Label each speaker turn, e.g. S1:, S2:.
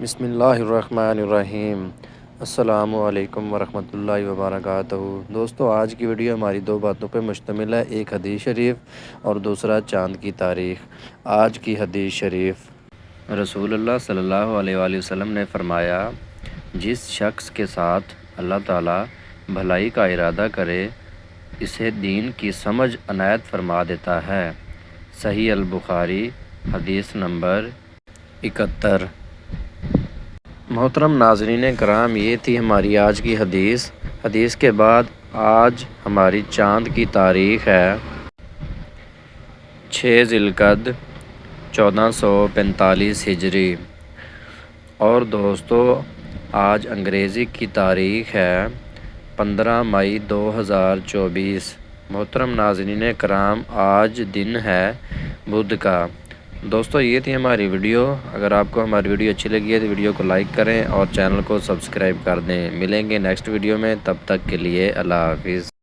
S1: بسم اللہ الرحمن الرحیم۔ السلام علیکم ورحمۃ اللہ وبرکاتہ۔ دوستو، آج کی ویڈیو ہماری دو باتوں پہ مشتمل ہے، ایک حدیث شریف اور دوسرا چاند کی تاریخ۔ آج کی حدیث شریف، رسول اللہ صلی اللہ علیہ وآلہ وسلم نے فرمایا، جس شخص کے ساتھ اللہ تعالیٰ بھلائی کا ارادہ کرے اسے دین کی سمجھ عنایت فرما دیتا ہے۔ صحیح البخاری، حدیث نمبر 71۔ محترم ناظرین کرام، یہ تھی ہماری آج کی حدیث کے بعد آج ہماری چاند کی تاریخ ہے 6 ذی القعدہ 1445 ہجری، اور دوستو آج انگریزی کی تاریخ ہے 15 مئی 2024۔ محترم ناظرین کرام، آج دن ہے بدھ کا۔ دوستو یہ تھی ہماری ویڈیو۔ اگر آپ کو ہماری ویڈیو اچھی لگی ہے تو ویڈیو کو لائک کریں اور چینل کو سبسکرائب کر دیں۔ ملیں گے نیکسٹ ویڈیو میں، تب تک کے لیے اللہ حافظ۔